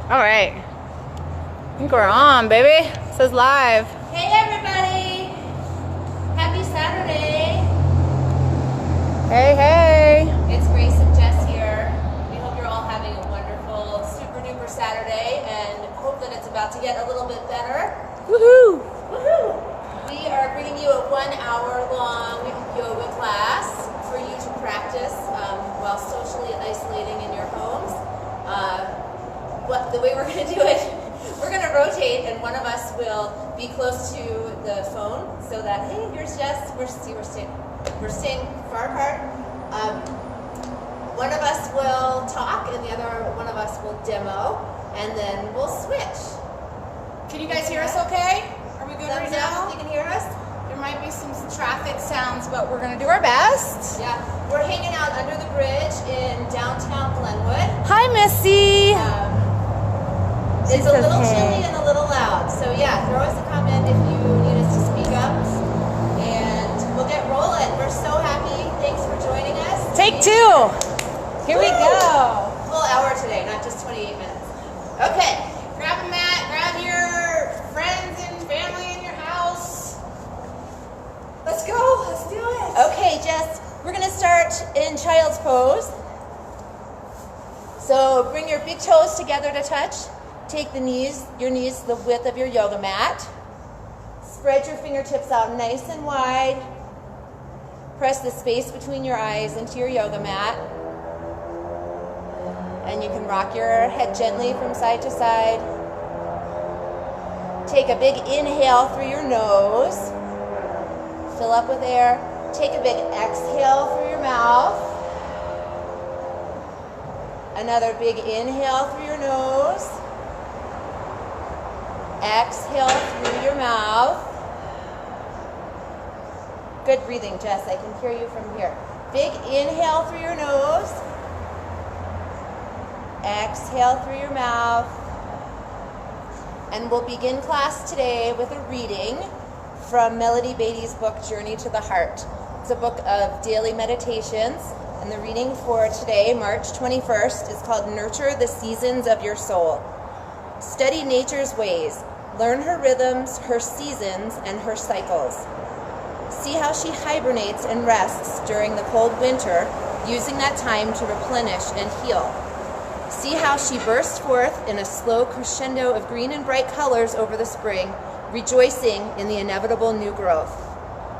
All right. I think we're on, baby. This is live. Hey, everybody. Happy Saturday. Hey, hey. It's Grace and Jess here. We hope you're all having a wonderful, super duper Saturday and hope that it's about to get a little bit better. Woohoo. Woohoo. We are bringing you a 1 hour long yoga class for you to practice while socially isolating in your homes. The way we're going to do it, we're going to rotate, and one of us will be close to the phone so that, hey, here's Jess. We're staying far apart. One of us will talk, and the other one of us will demo, and then we'll switch. Can you guys hear us okay? Are we good right now? You can hear us? There might be some traffic sounds, but we're going to do our best. Yeah. We're hanging out under the bridge in downtown Glenwood. Hi, Missy. It's a little chilly and a little loud. So yeah, throw us a comment if you need us to speak up. And we'll get rolling. We're so happy. Thanks for joining us. Take 2. Here we go. Full hour today, not just 28 minutes. Okay. Grab a mat, grab your friends and family in your house. Let's go. Let's do it. Okay, Jess, we're going to start in child's pose. So bring your big toes together to touch. Take your knees the width of your yoga mat. Spread your fingertips out nice and wide. Press the space between your eyes into your yoga mat. And you can rock your head gently from side to side. Take a big inhale through your nose. Fill up with air. Take a big exhale through your mouth. Another big inhale through your nose. Exhale through your mouth. Good breathing, Jess. I can hear you from here. Big inhale through your nose. Exhale through your mouth. And we'll begin class today with a reading from Melody Beatty's book, Journey to the Heart. It's a book of daily meditations. And the reading for today, March 21st, is called Nurture the Seasons of Your Soul. Study nature's ways. Learn her rhythms, her seasons, and her cycles. See how she hibernates and rests during the cold winter, using that time to replenish and heal. See how she bursts forth in a slow crescendo of green and bright colors over the spring, rejoicing in the inevitable new growth.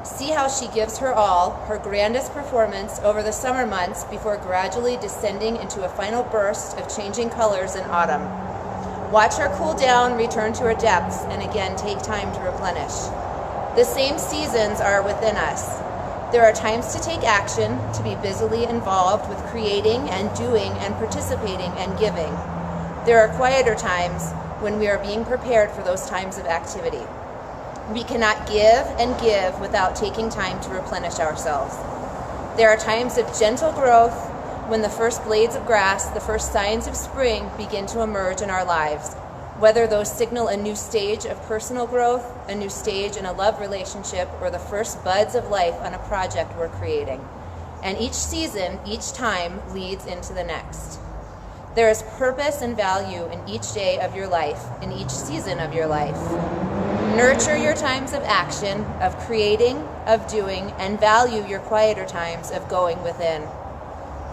See how she gives her all, her grandest performance over the summer months before gradually descending into a final burst of changing colors in autumn. Watch her cool down, return to her depths, and again take time to replenish. The same seasons are within us. There are times to take action, to be busily involved with creating and doing and participating and giving. There are quieter times when we are being prepared for those times of activity. We cannot give and give without taking time to replenish ourselves. There are times of gentle growth when the first blades of grass, the first signs of spring begin to emerge in our lives, whether those signal a new stage of personal growth, a new stage in a love relationship, or the first buds of life on a project we're creating. And each season, each time, leads into the next. There is purpose and value in each day of your life, in each season of your life. Nurture your times of action, of creating, of doing, and value your quieter times of going within.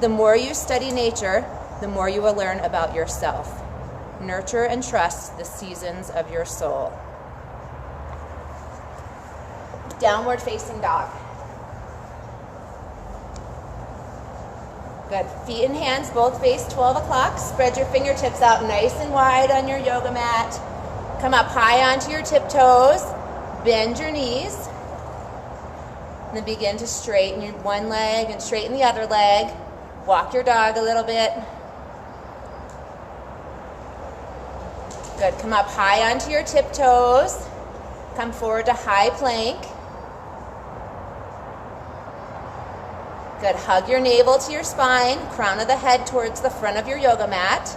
The more you study nature, the more you will learn about yourself. Nurture and trust the seasons of your soul. Downward facing dog. Good. Feet and hands both face 12 o'clock. Spread your fingertips out nice and wide on your yoga mat. Come up high onto your tiptoes. Bend your knees. And then begin to straighten your one leg and straighten the other leg. Walk your dog a little bit. Good. Come up high onto your tiptoes. Come forward to high plank. Good. Hug your navel to your spine. Crown of the head towards the front of your yoga mat.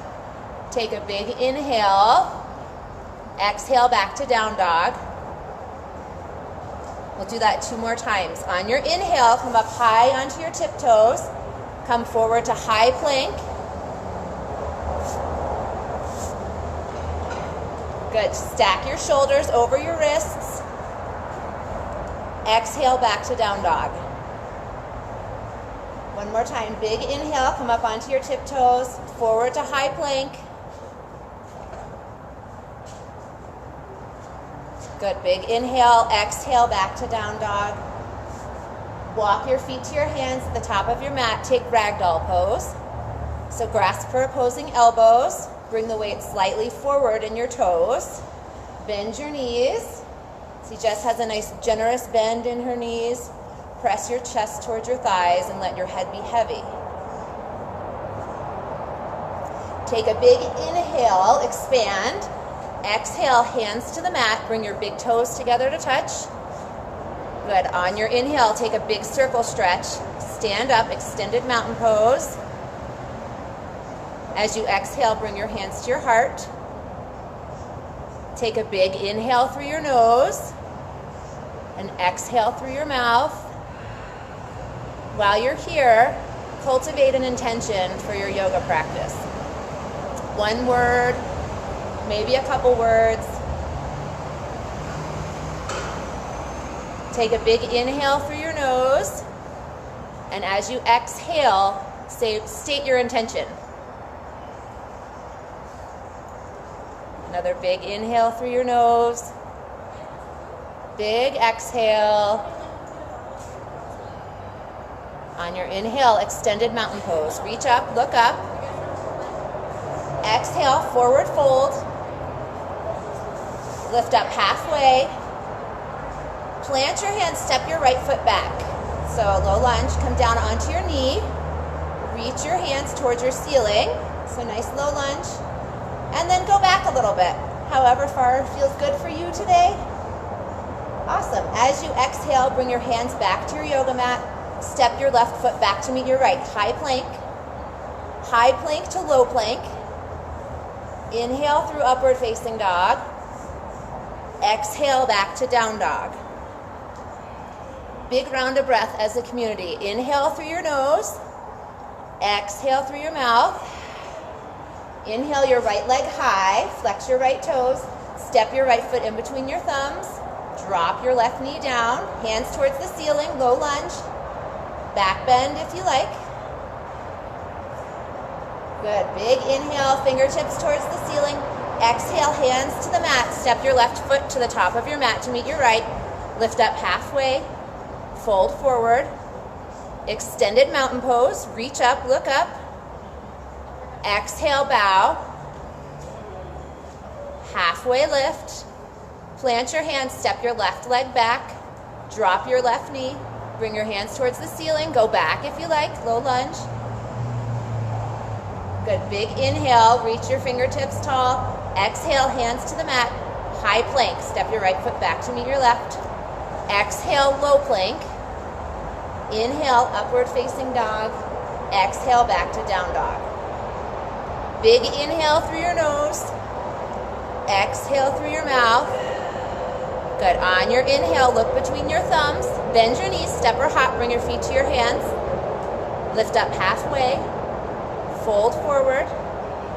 Take a big inhale. Exhale back to down dog. We'll do that 2 more times. On your inhale, come up high onto your tiptoes. Come forward to high plank. Good. Stack your shoulders over your wrists. Exhale back to down dog. One more time. Big inhale, come up onto your tiptoes. Forward to high plank. Good. Big inhale, exhale back to down dog. Walk your feet to your hands at the top of your mat. Take ragdoll pose. So grasp for opposing elbows. Bring the weight slightly forward in your toes. Bend your knees. See, Jess has a nice generous bend in her knees. Press your chest towards your thighs and let your head be heavy. Take a big inhale, expand. Exhale, hands to the mat. Bring your big toes together to touch. Good. On your inhale, take a big circle stretch. Stand up, extended mountain pose. As you exhale, bring your hands to your heart. Take a big inhale through your nose and exhale through your mouth. While you're here, cultivate an intention for your yoga practice. One word, maybe a couple words. Take a big inhale through your nose, and as you exhale, state your intention. Another big inhale through your nose. Big exhale. On your inhale, extended mountain pose. Reach up, look up. Exhale, forward fold. Lift up halfway. Plant your hands, step your right foot back. So low lunge, come down onto your knee. Reach your hands towards your ceiling. So nice low lunge. And then go back a little bit. However far feels good for you today. Awesome. As you exhale, bring your hands back to your yoga mat. Step your left foot back to meet your right. High plank. High plank to low plank. Inhale through upward facing dog. Exhale back to down dog. Big round of breath as a community. Inhale through your nose. Exhale through your mouth. Inhale your right leg high. Flex your right toes. Step your right foot in between your thumbs. Drop your left knee down. Hands towards the ceiling. Low lunge. Back bend if you like. Good. Big inhale. Fingertips towards the ceiling. Exhale, hands to the mat. Step your left foot to the top of your mat to meet your right. Lift up halfway. Fold forward. Extended mountain pose. Reach up, look up. Exhale, bow. Halfway lift. Plant your hands, step your left leg back. Drop your left knee. Bring your hands towards the ceiling. Go back if you like, low lunge. Good, big inhale, reach your fingertips tall. Exhale, hands to the mat. High plank, step your right foot back to meet your left. Exhale, low plank. Inhale, upward facing dog. Exhale, back to down dog. Big inhale through your nose. Exhale through your mouth. Good. On your inhale, look between your thumbs. Bend your knees, step or hop, bring your feet to your hands. Lift up halfway. Fold forward.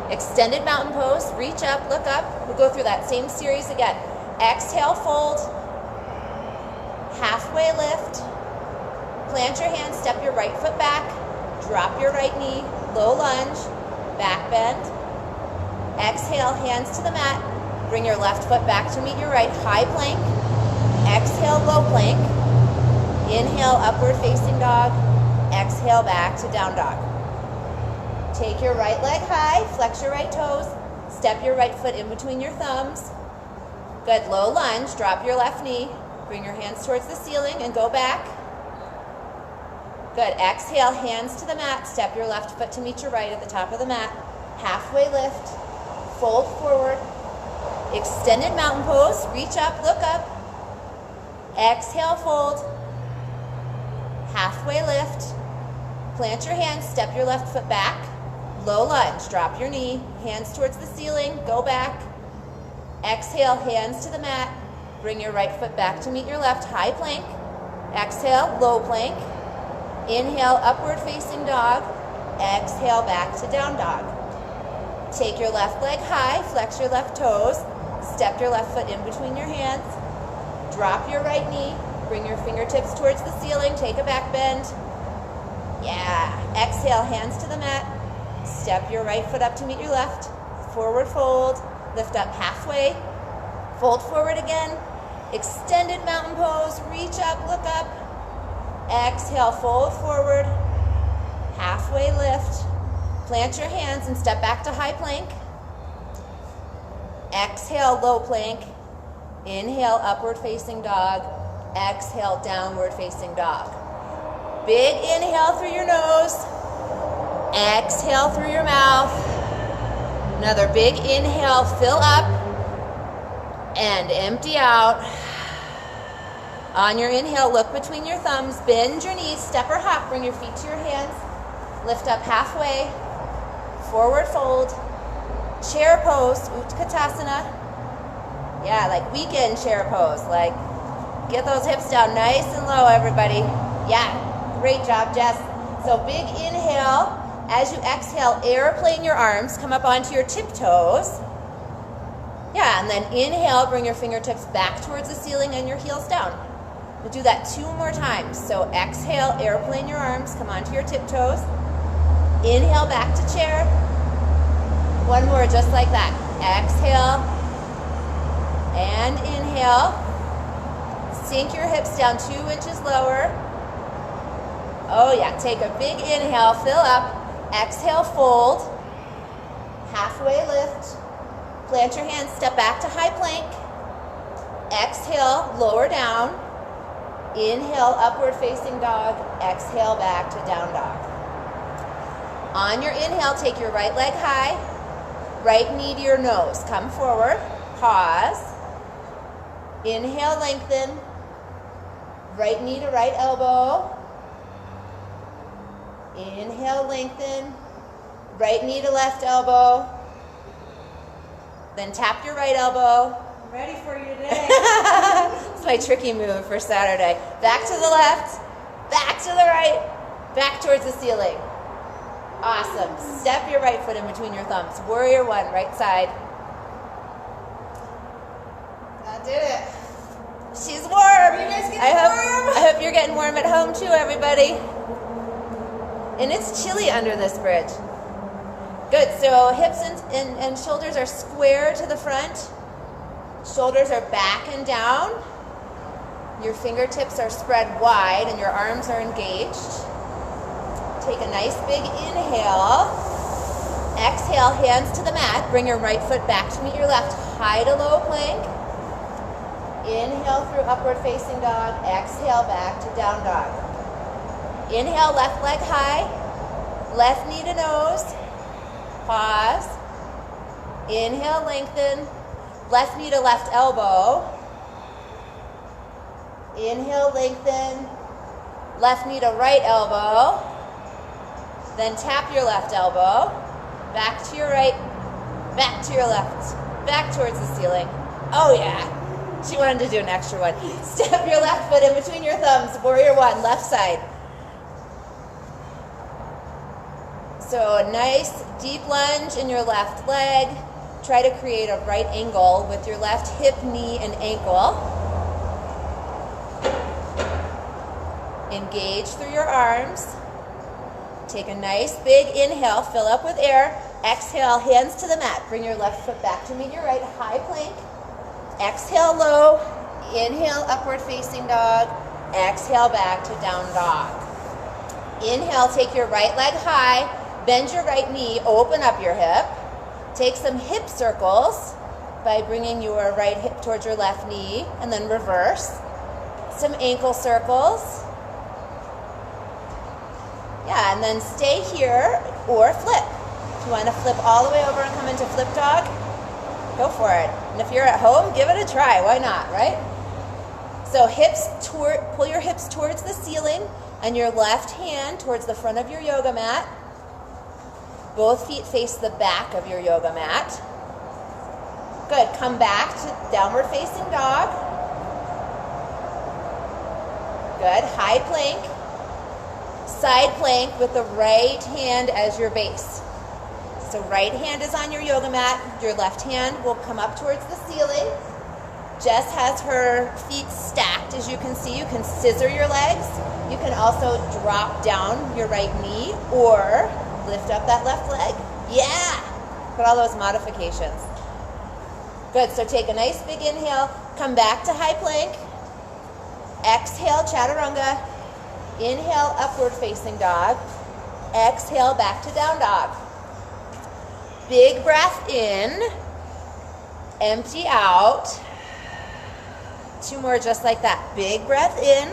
Extended mountain pose. Reach up, look up. We'll go through that same series again. Exhale, fold. Halfway lift. Plant your hands, step your right foot back. Drop your right knee. Low lunge. Back bend. Exhale, hands to the mat. Bring your left foot back to meet your right. High plank. Exhale, low plank. Inhale, upward facing dog. Exhale, back to down dog. Take your right leg high. Flex your right toes. Step your right foot in between your thumbs. Good. Low lunge. Drop your left knee. Bring your hands towards the ceiling and go back. Good. Exhale, hands to the mat. Step your left foot to meet your right at the top of the mat. Halfway lift. Fold forward. Extended mountain pose. Reach up, look up. Exhale, fold. Halfway lift. Plant your hands, step your left foot back. Low lunge, drop your knee. Hands towards the ceiling, go back. Exhale, hands to the mat. Bring your right foot back to meet your left. High plank. Exhale, low plank. Inhale, upward facing dog. Exhale, back to down dog. Take your left leg high, flex your left toes. Step your left foot in between your hands. Drop your right knee. Bring your fingertips towards the ceiling. Take a back bend. Yeah. Exhale, hands to the mat. Step your right foot up to meet your left. Forward fold. Lift up halfway. Fold forward again. Extended mountain pose. Reach up, look up. Exhale, fold forward. Halfway lift. Plant your hands and step back to high plank. Exhale, low plank. Inhale, upward facing dog. Exhale, downward facing dog. Big inhale through your nose. Exhale through your mouth. Another big inhale, fill up. And empty out. On your inhale, look between your thumbs. Bend your knees, step or hop. Bring your feet to your hands. Lift up halfway. Forward fold. Chair pose, Utkatasana. Yeah, like weekend chair pose. Like, get those hips down nice and low, everybody. Yeah, great job, Jess. So big inhale. As you exhale, airplane your arms. Come up onto your tiptoes. Yeah, and then inhale, bring your fingertips back towards the ceiling and your heels down. We'll do that 2 more times. So exhale, airplane your arms. Come onto your tiptoes. Inhale, back to chair. 1 more, just like that. Exhale and inhale. Sink your hips down 2 inches lower. Oh yeah, take a big inhale, fill up. Exhale, fold. Halfway lift. Plant your hands, step back to high plank. Exhale, lower down. Inhale, upward facing dog. Exhale, back to down dog. On your inhale, take your right leg high. Right knee to your nose. Come forward. Pause. Inhale, lengthen. Right knee to right elbow. Inhale, lengthen. Right knee to left elbow. Then tap your right elbow. I'm ready for you today. It's my tricky move for Saturday. Back to the left. Back to the right. Back towards the ceiling. Awesome. Step your right foot in between your thumbs. Warrior 1, right side. I did it. She's warm. Are you guys getting I warm? hope you're getting warm at home too, everybody. And it's chilly under this bridge. Good. So hips and shoulders are square to the front. Shoulders are back and down. Your fingertips are spread wide and your arms are engaged. Take a nice big inhale. Exhale, hands to the mat. Bring your right foot back to meet your left. High to low plank. Inhale through upward facing dog. Exhale back to down dog. Inhale, left leg high. Left knee to nose. Pause. Inhale, lengthen. Left knee to left elbow. Inhale, lengthen. Left knee to right elbow. Then tap your left elbow. Back to your right. Back to your left. Back towards the ceiling. Oh yeah. She wanted to do an extra one. Step your left foot in between your thumbs. Warrior 1, left side. So a nice deep lunge in your left leg. Try to create a right angle with your left hip, knee, and ankle. Engage through your arms. Take a nice big inhale, fill up with air. Exhale, hands to the mat. Bring your left foot back to meet your right, high plank. Exhale low. Inhale, upward facing dog. Exhale back to down dog. Inhale, take your right leg high. Bend your right knee, open up your hip. Take some hip circles by bringing your right hip towards your left knee and then reverse. Some ankle circles. Yeah, and then stay here or flip. If you want to flip all the way over and come into flip dog, go for it. And if you're at home, give it a try. Why not, right? So pull your hips towards the ceiling and your left hand towards the front of your yoga mat. Both feet face the back of your yoga mat. Good. Come back to downward facing dog. Good. High plank. Side plank with the right hand as your base. So right hand is on your yoga mat. Your left hand will come up towards the ceiling. Jess has her feet stacked, as you can see. You can scissor your legs. You can also drop down your right knee or lift up that left leg. Yeah! Look at all those modifications. Good, so take a nice big inhale. Come back to high plank. Exhale, chaturanga. Inhale, upward facing dog. Exhale, back to down dog. Big breath in. Empty out. 2 more just like that. Big breath in.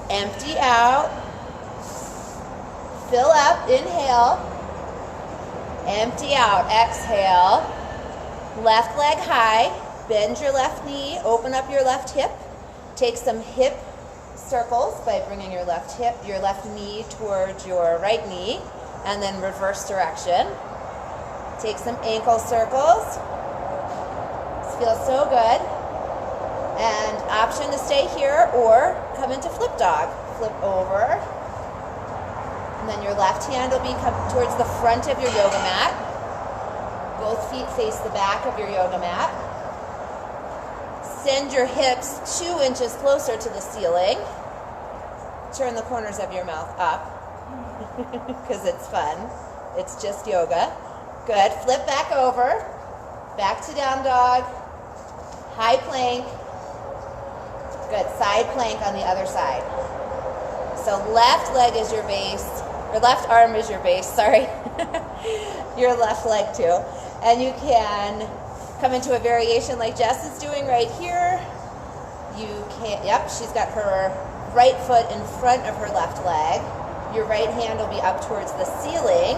Empty out. Fill up. Inhale. Empty out. Exhale. Left leg high. Bend your left knee. Open up your left hip. Take some hip circles by bringing your left hip, your left knee towards your right knee, and then reverse direction. Take some ankle circles. This feels so good. And option to stay here or come into flip dog. Flip over. And then your left hand will be towards the front of your yoga mat. Both feet face the back of your yoga mat. Send your hips 2 inches closer to the ceiling. Turn the corners of your mouth up because it's fun. It's just yoga. Good. Flip back over. Back to down dog. High plank. Good. Side plank on the other side. So left leg is your base, or left arm is your base, sorry. Your left leg too. And you can come into a variation like Jess is doing right here. You can, yep, she's got her right foot in front of her left leg. Your right hand will be up towards the ceiling.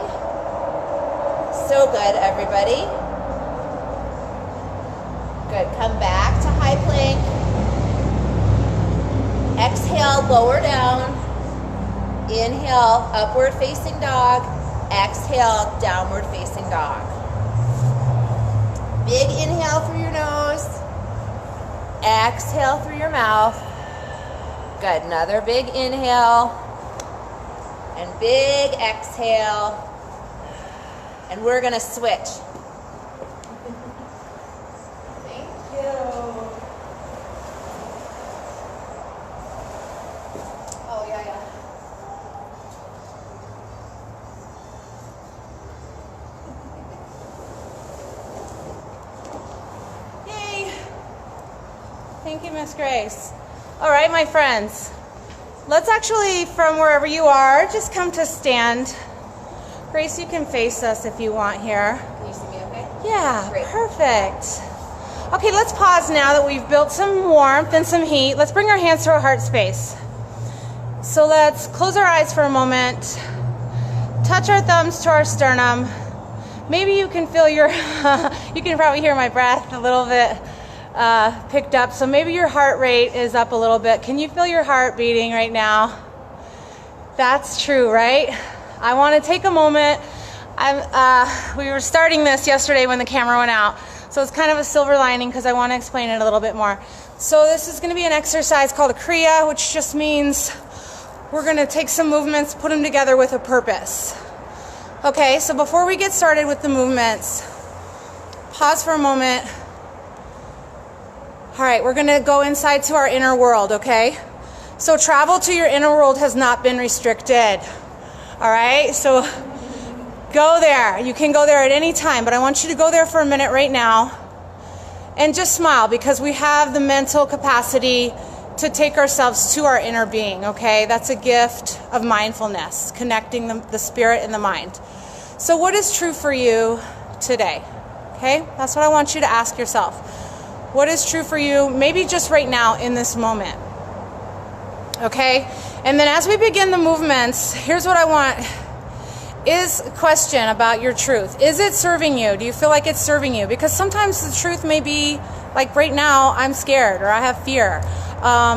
So good, everybody. Good, come back to high plank. Exhale, lower down. Inhale, upward facing dog. Exhale, downward facing dog. Big inhale through your nose. Exhale through your mouth. Good, another big inhale. And big exhale. And we're gonna switch. Thank you. Oh, yeah. Yay! Thank you, Miss Grace. All right, my friends. Let's actually, from wherever you are, just come to stand. Grace, you can face us if you want here. Can you see me okay? Yeah, Great. Perfect. Okay, let's pause now that we've built some warmth and some heat. Let's bring our hands to our heart space. So let's close our eyes for a moment. Touch our thumbs to our sternum. Maybe you can feel your, you can probably hear my breath a little bit picked up. So maybe your heart rate is up a little bit. Can you feel your heart beating right now? That's true, right? I want to take a moment. We were starting this yesterday when the camera went out. So it's kind of a silver lining because I want to explain it a little bit more. So this is going to be an exercise called a Kriya, which just means we're going to take some movements, put them together with a purpose. Okay, so before we get started with the movements, pause for a moment. All right, we're going to go inside to our inner world, okay? So travel to your inner world has not been restricted. All right, so go there. You can go there at any time, but I want you to go there for a minute right now and just smile because we have the mental capacity to take ourselves to our inner being, okay? That's a gift of mindfulness, connecting the spirit and the mind. So what is true for you today, okay? That's what I want you to ask yourself. What is true for you, maybe just right now in this moment, okay? And then as we begin the movements, here's what I want is a question about your truth. Is it serving you? Do you feel like it's serving you? Because sometimes the truth may be, like right now, I'm scared or I have fear.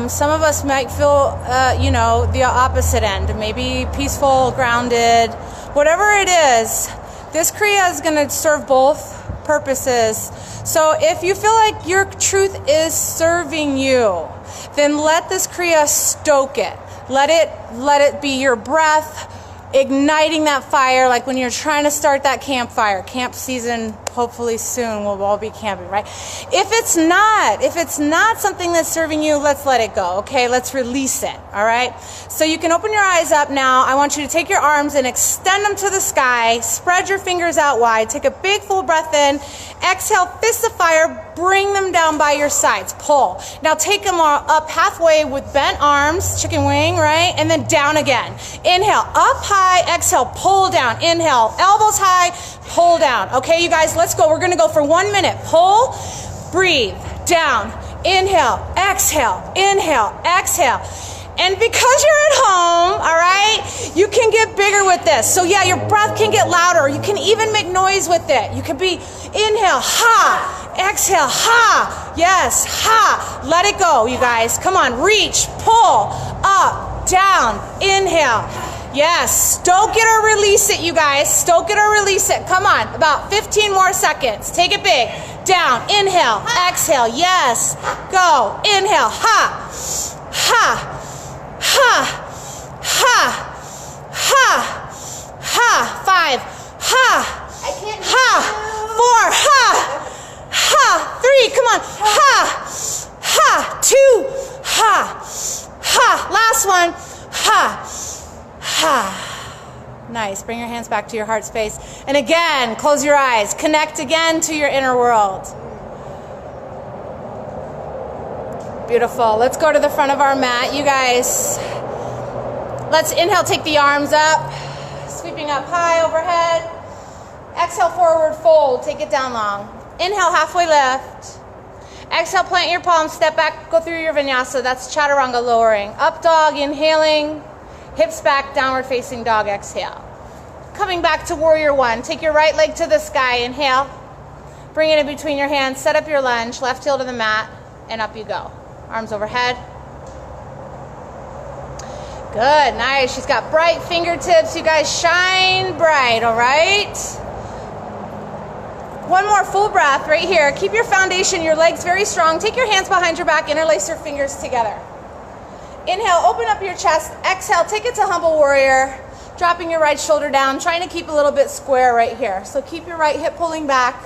Some of us might feel, the opposite end, maybe peaceful, grounded, whatever it is. This Kriya is going to serve both purposes. So if you feel like your truth is serving you, then let this Kriya stoke it. Let it be your breath. igniting that fire like when you're trying to start that campfire. Camp season, hopefully soon, we'll all be camping, right? If it's not something that's serving you, let's let it go, okay? Let's release it, all right? So you can open your eyes up now. I want you to take your arms and extend them to the sky. Spread your fingers out wide. Take a big full breath in. Exhale, fist of fire. Bring them down by your sides. Pull. Now take them up halfway with bent arms, chicken wing, right? And then down again. Inhale, up high. Exhale, pull down. Inhale, elbows high, pull down. Okay, you guys, let's go. We're going to go for 1 minute. Pull, breathe, down. Inhale, exhale, inhale, exhale. And because you're at home, all right, you can get bigger with this. So yeah, your breath can get louder. You can even make noise with it. You could be inhale, ha, exhale, ha, yes, ha. Let it go, you guys. Come on, reach, pull, up, down, inhale. Yes, stoke it or release it, you guys. Stoke it or release it. Come on, about 15 more seconds. Take it big. Down, inhale, exhale, yes. Go, inhale, ha, ha. Ha, ha, ha, ha, 5, ha, I can't ha, 4, ha, ha, 3, come on, ha, ha, 2, ha, ha, last one, ha, ha. Nice, bring your hands back to your heart space. And again, close your eyes, connect again to your inner world. Beautiful. Let's go to the front of our mat, you guys. Let's inhale, take the arms up, sweeping up high overhead. Exhale, forward fold, take it down long. Inhale, halfway lift. Exhale, plant your palms, step back, go through your vinyasa. That's chaturanga lowering. Up dog, inhaling, hips back, downward facing dog, exhale. Coming back to warrior one, take your right leg to the sky, inhale. Bring it in between your hands, set up your lunge, left heel to the mat, and up you go. Arms overhead. Good, nice. She's got bright fingertips. You guys shine bright, all right? One more full breath right here. Keep your foundation, your legs very strong. Take your hands behind your back, interlace your fingers together. Inhale, open up your chest. Exhale, take it to humble warrior. Dropping your right shoulder down, trying to keep a little bit square right here. So keep your right hip pulling back.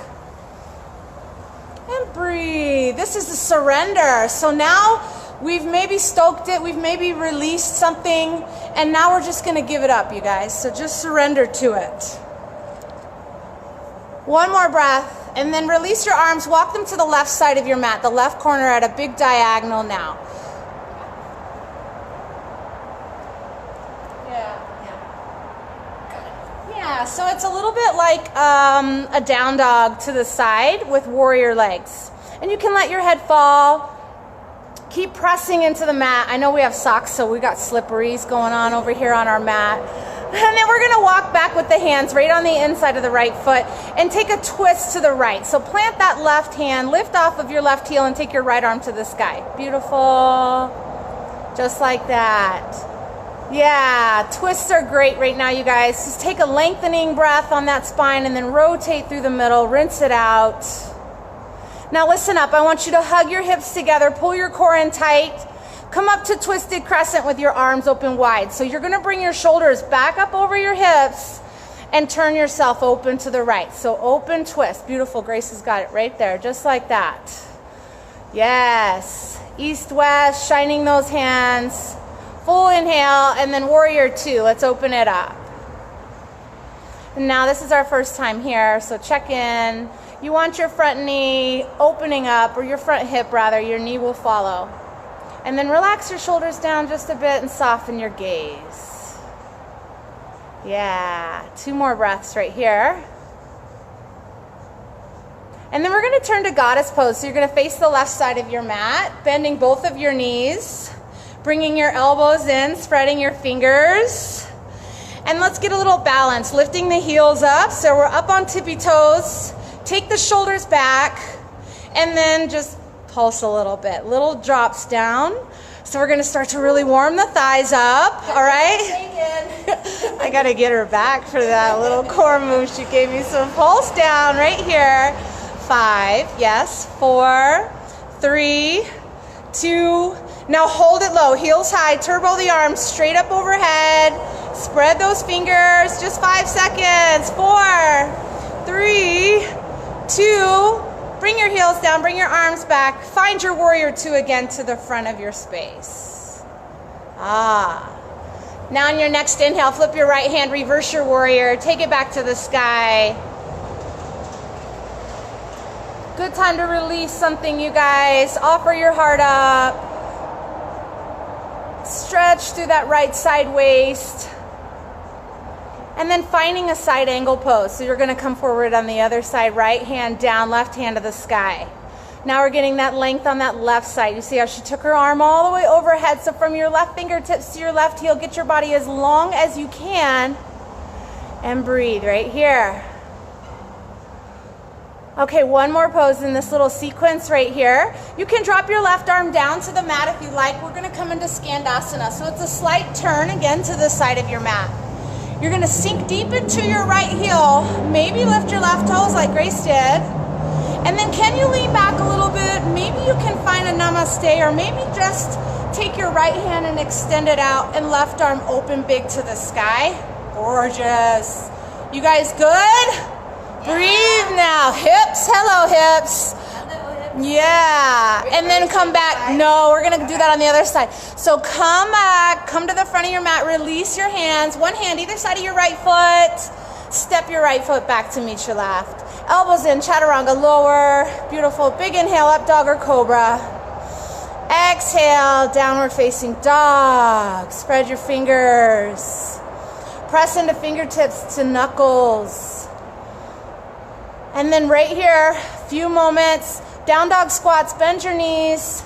And breathe. This is a surrender. So now we've maybe stoked it, we've maybe released something, and now we're just going to give it up, you guys. So just surrender to it. One more breath, and then release your arms, walk them to the left side of your mat, the left corner at a big diagonal now. Yeah, so it's a little bit like a down dog to the side with warrior legs. And you can let your head fall. Keep pressing into the mat. I know we have socks, so we got slipperies going on over here on our mat. And then we're going to walk back with the hands right on the inside of the right foot and take a twist to the right. So plant that left hand, lift off of your left heel, and take your right arm to the sky. Beautiful. Just like that. Yeah, twists are great right now, you guys. Just take a lengthening breath on that spine and then rotate through the middle, rinse it out. Now listen up, I want you to hug your hips together, pull your core in tight, come up to twisted crescent with your arms open wide. So you're gonna bring your shoulders back up over your hips and turn yourself open to the right. So open twist, beautiful, Grace has got it right there, just like that. Yes, east, west, shining those hands. Full inhale, and then warrior two. Let's open it up. And now this is our first time here, so check in. You want your front knee opening up, or your front hip rather, your knee will follow. And then relax your shoulders down just a bit and soften your gaze. Yeah, 2 more breaths right here. And then we're gonna turn to goddess pose. So you're gonna face the left side of your mat, bending both of your knees. Bringing your elbows in, spreading your fingers. And let's get a little balance, lifting the heels up. So we're up on tippy toes. Take the shoulders back and then just pulse a little bit. Little drops down. So we're gonna start to really warm the thighs up, all right? I gotta get her back for that little core move she gave me. So pulse down right here. 5, yes, 4, 3, 2, now hold it low, heels high, turbo the arms straight up overhead, Spread those fingers, just 5 seconds. 4, 3, 2, bring your heels down, bring your arms back. Find your warrior 2 again to the front of your space. Now on your next inhale, flip your right hand, reverse your warrior, take it back to the sky. Good time to release something, you guys. Offer your heart up. Stretch through that right side waist. And then finding a side angle pose. So you're going to come forward on the other side, right hand down, left hand to the sky. Now we're getting that length on that left side. You see how she took her arm all the way overhead. So from your left fingertips to your left heel, get your body as long as you can. And breathe right here. Okay, one more pose in this little sequence right here. You can drop your left arm down to the mat if you like. We're going to come into Skandasana. So it's a slight turn again to the side of your mat. You're going to sink deep into your right heel. Maybe lift your left toes like Grace did. And then can you lean back a little bit? Maybe you can find a namaste, or maybe just take your right hand and extend it out and left arm open big to the sky. Gorgeous. You guys good? Breathe now. Hips. Hello, hips. Yeah. And then come back. No, we're going to do that on the other side. So come back. Come to the front of your mat. Release your hands. One hand either side of your right foot. Step your right foot back to meet your left. Elbows in. Chaturanga. Lower. Beautiful. Big inhale. Up dog or cobra. Exhale. Downward facing dog. Spread your fingers. Press into fingertips to knuckles. And then right here, few moments, down dog squats, bend your knees,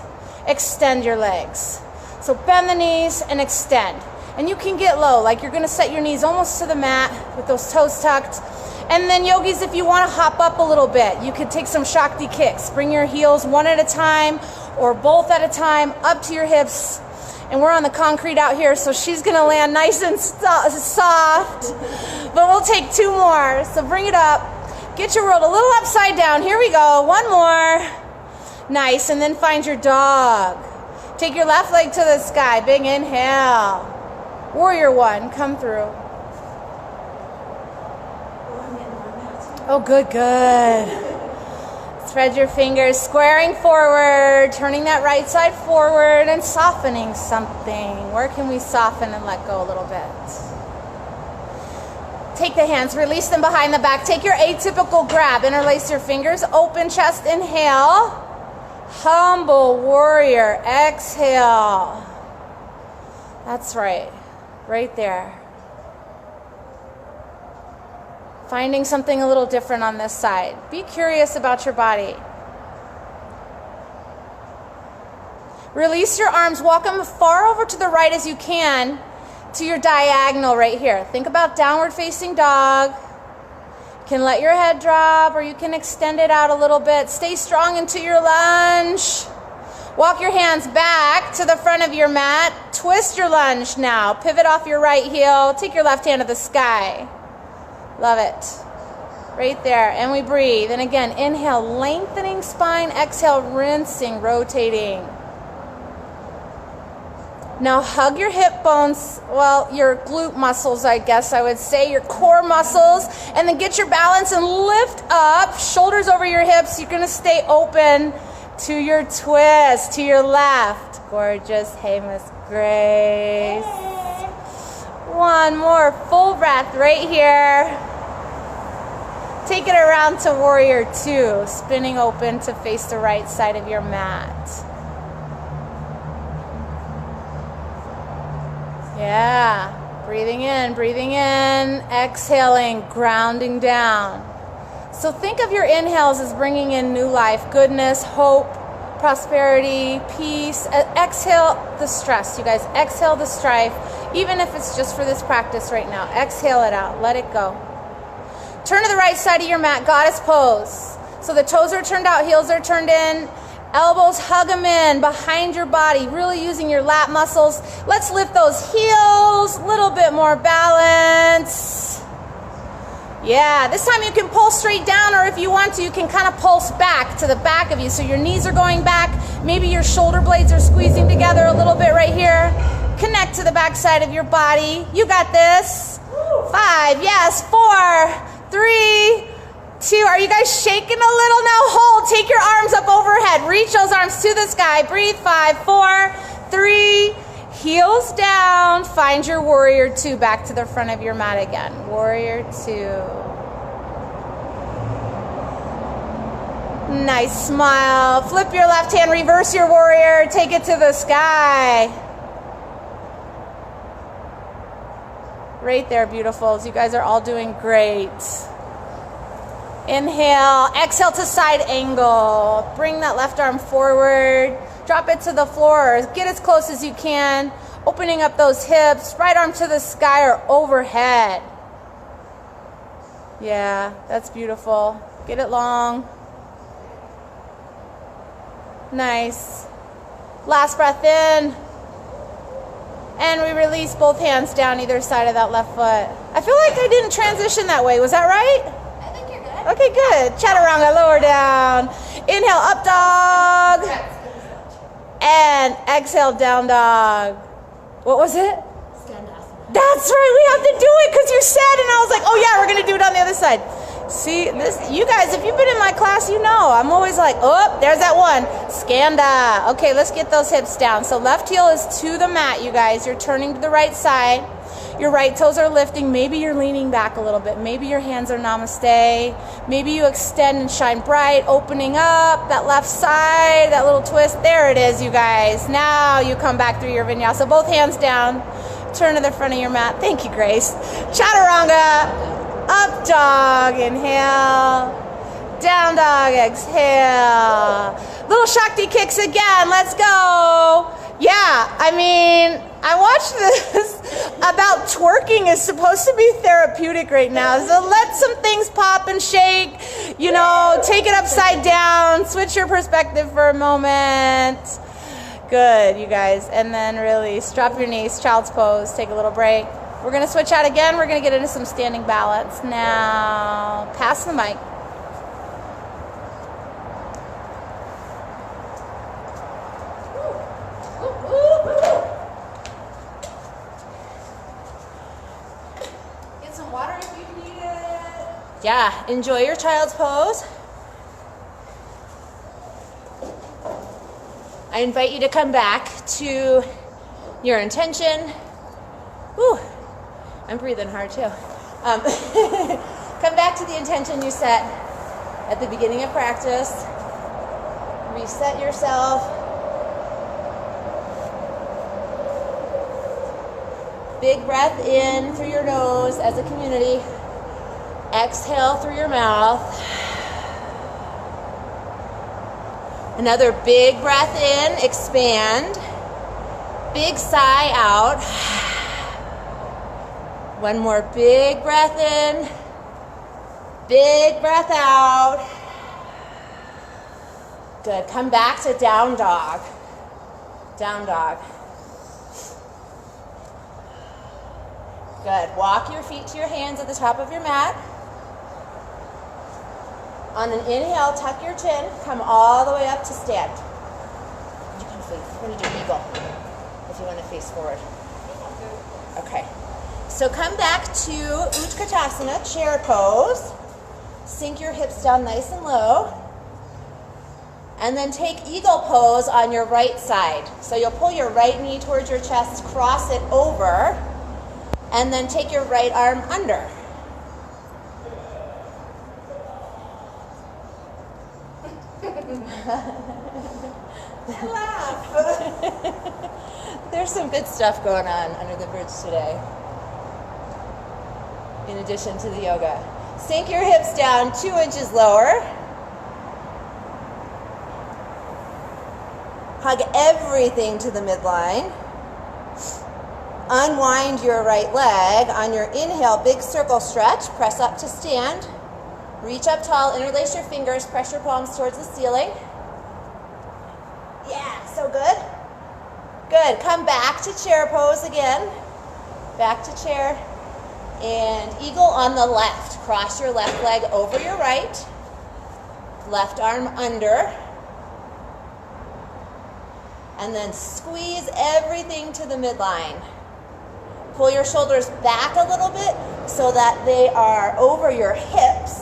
extend your legs. So bend the knees and extend. And you can get low, like you're gonna set your knees almost to the mat with those toes tucked. And then yogis, if you wanna hop up a little bit, you could take some Shakti kicks. Bring your heels one at a time or both at a time up to your hips. And we're on the concrete out here, so she's gonna land nice and soft. But we'll take 2 more, so bring it up. Get your world a little upside down. Here we go. One more. Nice. And then find your dog. Take your left leg to the sky. Big inhale. Warrior 1. Come through. Oh, good, good. Spread your fingers. Squaring forward. Turning that right side forward and softening something. Where can we soften and let go a little bit? Take the hands, release them behind the back. Take your atypical grab. Interlace your fingers. Open chest, inhale. Humble warrior, exhale. That's right. Right there. Finding something a little different on this side. Be curious about your body. Release your arms. Walk them far over to the right as you can. To your diagonal right here. Think about downward facing dog. You can let your head drop or you can extend it out a little bit. Stay strong into your lunge. Walk your hands back to the front of your mat. Twist your lunge now. Pivot off your right heel. Take your left hand to the sky. Love it. Right there. And we breathe. And again, inhale, lengthening spine. Exhale, rinsing, rotating. Now hug your hip bones, well, your glute muscles, I guess I would say, your core muscles, and then get your balance and lift up, shoulders over your hips. You're going to stay open to your twist, to your left. Gorgeous. Hey, Miss Grace. One more full breath right here. Take it around to warrior 2, spinning open to face the right side of your mat. Yeah, breathing in, exhaling, grounding down. So think of your inhales as bringing in new life, goodness, hope, prosperity, peace. Exhale the stress, you guys. Exhale the strife, even if it's just for this practice right now. Exhale it out, let it go. Turn to the right side of your mat, goddess pose. So the toes are turned out, heels are turned in. Elbows, hug them in behind your body, really using your lat muscles. Let's lift those heels, a little bit more balance. Yeah, this time you can pull straight down, or if you want to, you can kind of pulse back to the back of you. So your knees are going back. Maybe your shoulder blades are squeezing together a little bit right here. Connect to the back side of your body. You got this. 5, yes, 4, 3, 2. Are you guys shaking a little now? Hold. Take your arms up overhead. Reach those arms to the sky. Breathe. 5, 4, 3. Heels down. Find your warrior 2. Back to the front of your mat again. Warrior 2. Nice smile. Flip your left hand. Reverse your warrior. Take it to the sky. Right there, beautifuls. You guys are all doing great. Inhale, exhale to side angle. Bring that left arm forward. Drop it to the floor. Get as close as you can. Opening up those hips. Right arm to the sky or overhead. Yeah, that's beautiful. Get it long. Nice. Last breath in. And we release both hands down either side of that left foot. I feel like I didn't transition that way. Was that right? I think you're good. Okay, good. Chaturanga, lower down. Inhale, up dog. And exhale, down dog. What was it? That's right. We have to do it because you said, and I was like, oh yeah, we're going to do it on the other side. See, this, you guys, if you've been in my class, you know, I'm always like, oh, there's that one. Skanda. Okay, let's get those hips down. So left heel is to the mat, you guys. You're turning to the right side. Your right toes are lifting. Maybe you're leaning back a little bit. Maybe your hands are namaste. Maybe you extend and shine bright, opening up that left side, that little twist. There it is, you guys. Now you come back through your vinyasa. Both hands down. Turn to the front of your mat. Thank you, Grace. Chaturanga. Up dog, inhale. Down dog, exhale. Little Shakti kicks again. Let's go. Yeah, I mean, I watched this about twerking is supposed to be therapeutic right now. So let some things pop and shake. You know, take it upside down. Switch your perspective for a moment. Good, you guys. And then release. Drop your knees, child's pose. Take a little break. We're going to switch out again. We're going to get into some standing balance. Now, pass the mic. Get some water if you need it. Yeah, enjoy your child's pose. I invite you to come back to your intention. Whew. I'm breathing hard too. Come back to the intention you set at the beginning of practice. Reset yourself. Big breath in through your nose as a community. Exhale through your mouth. Another big breath in, expand. Big sigh out. One more big breath in, big breath out. Good, come back to down dog. Down dog. Good, walk your feet to your hands at the top of your mat. On an inhale, tuck your chin, come all the way up to stand. You can face, we're gonna do eagle if you wanna face forward. Okay. So come back to Utkatasana, chair pose. Sink your hips down nice and low. And then take eagle pose on your right side. So you'll pull your right knee towards your chest, cross it over, and then take your right arm under. Laugh. There's some good stuff going on under the bridge today. In addition to the yoga. Sink your hips down 2 inches lower. Hug everything to the midline. Unwind your right leg. On your inhale, big circle stretch. Press up to stand. Reach up tall, interlace your fingers, press your palms towards the ceiling. Yeah, so good. Good, come back to chair pose again. Back to chair. And eagle on the left. Cross your left leg over your right. Left arm under. And then squeeze everything to the midline. Pull your shoulders back a little bit so that they are over your hips.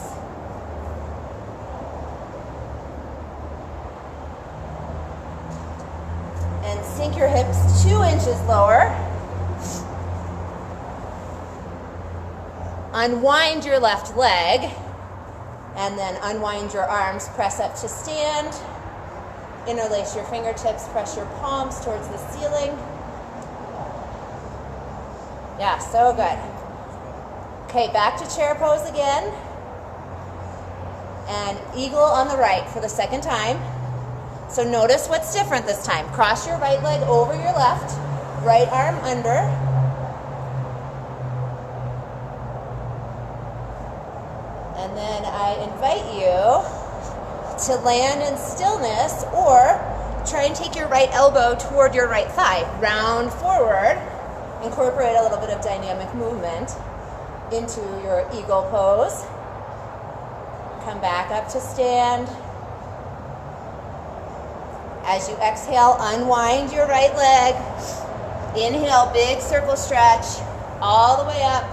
And sink your hips 2 inches lower. Unwind your left leg, and then unwind your arms, press up to stand. Interlace your fingertips, press your palms towards the ceiling. Yeah, so good. Okay, back to chair pose again. And eagle on the right for the second time. So notice what's different this time. Cross your right leg over your left, right arm under. And then I invite you to land in stillness, or try and take your right elbow toward your right thigh. Round forward. Incorporate a little bit of dynamic movement into your eagle pose. Come back up to stand. As you exhale, unwind your right leg. Inhale, big circle stretch all the way up.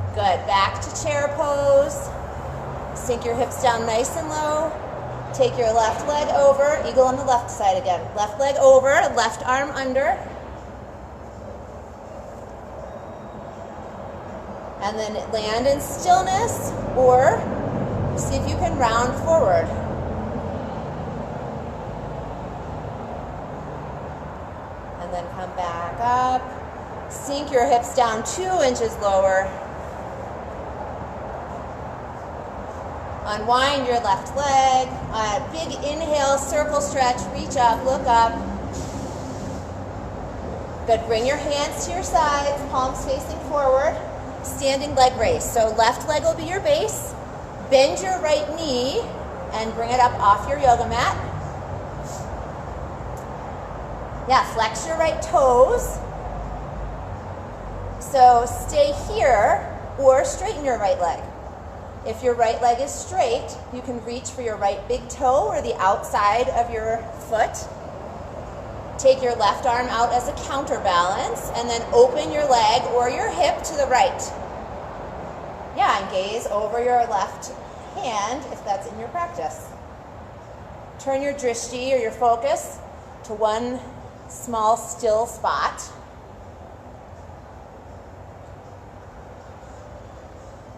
Good. Back to chair pose. Sink your hips down nice and low. Take your left leg over. Eagle on the left side again. Left leg over, left arm under. And then land in stillness, or see if you can round forward. And then come back up. Sink your hips down 2 inches lower. Unwind your left leg. Big inhale, circle stretch, reach up, look up. Good, bring your hands to your sides, palms facing forward. Standing leg raise. So left leg will be your base. Bend your right knee and bring it up off your yoga mat. Yeah, flex your right toes. So stay here or straighten your right leg. If your right leg is straight, you can reach for your right big toe or the outside of your foot. Take your left arm out as a counterbalance, and then open your leg or your hip to the right. Yeah, and gaze over your left hand if that's in your practice. Turn your drishti or your focus to one small still spot.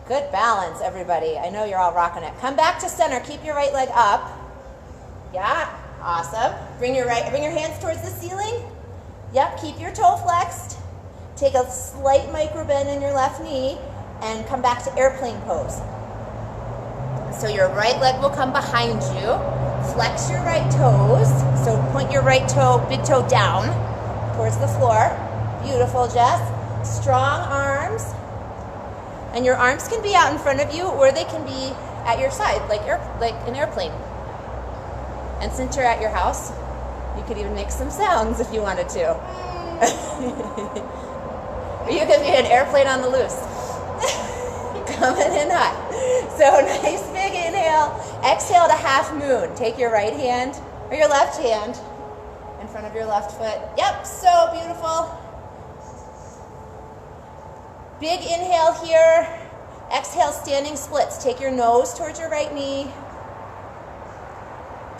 Good balance, everybody. I know you're all rocking it. Come back to center. Keep your right leg up. Yeah. Awesome. Bring your hands towards the ceiling. Yep, keep your toe flexed. Take a slight micro bend in your left knee and come back to airplane pose. So your right leg will come behind you. Flex your right toes. So point your right toe, big toe down towards the floor. Beautiful, Jess. Strong arms. And your arms can be out in front of you, or they can be at your side, like an airplane. And since you're at your house, you could even make some sounds if you wanted to. Or you could be an airplane on the loose. Coming in hot. So nice big inhale. Exhale to half moon. Take your right hand or your left hand in front of your left foot. Yep, so beautiful. Big inhale here. Exhale, standing splits. Take your nose towards your right knee.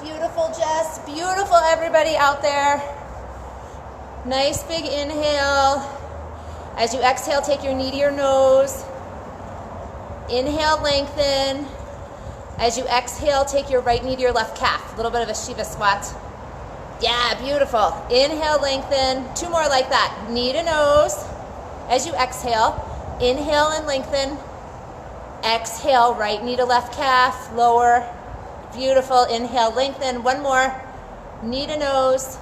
Beautiful, Jess. Beautiful, everybody out there. Nice big inhale. As you exhale, take your knee to your nose. Inhale, lengthen. As you exhale, take your right knee to your left calf. A little bit of a Shiva squat. Yeah, beautiful. Inhale, lengthen. 2 more like that. Knee to nose. As you exhale, inhale and lengthen. Exhale, right knee to left calf, lower. Beautiful. Inhale, lengthen. 1 more. Knee to nose.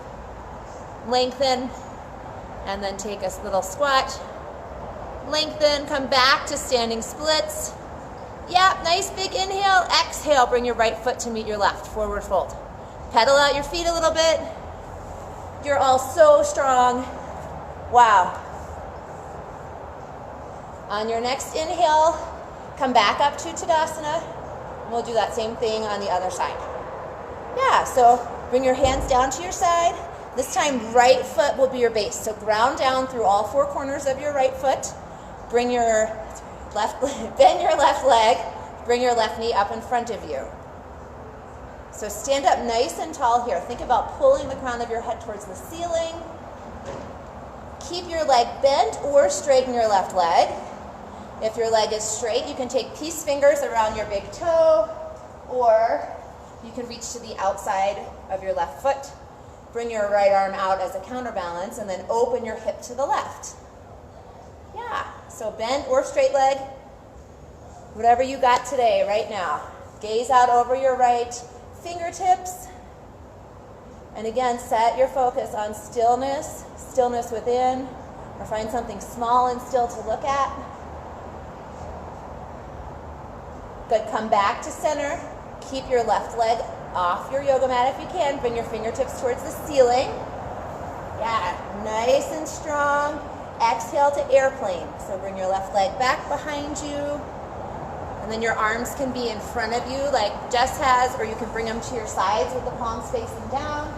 Lengthen. And then take a little squat. Lengthen. Come back to standing splits. Yep, nice big inhale. Exhale, bring your right foot to meet your left. Forward fold. Pedal out your feet a little bit. You're all so strong. Wow. On your next inhale, come back up to Tadasana. We'll do that same thing on the other side. Yeah, so Bring your hands down to your side. This time, right foot will be your base. So ground down through all four corners of your right foot. Bring your bend your left leg. Bring your left knee up in front of you. So stand up nice and tall here. Think about pulling the crown of your head towards the ceiling. Keep your leg bent or straighten your left leg. If your leg is straight, you can take peace fingers around your big toe, or you can reach to the outside of your left foot. Bring your right arm out as a counterbalance, and then open your hip to the left. Yeah, so bent or straight leg, whatever you got today, right now. Gaze out over your right fingertips. And again, set your focus on stillness, stillness within, or find something small and still to look at. Good, come back to center. Keep your left leg off your yoga mat if you can. Bring your fingertips towards the ceiling. Yeah, nice and strong. Exhale to airplane. So bring your left leg back behind you. And then your arms can be in front of you like Jess has, or you can bring them to your sides with the palms facing down.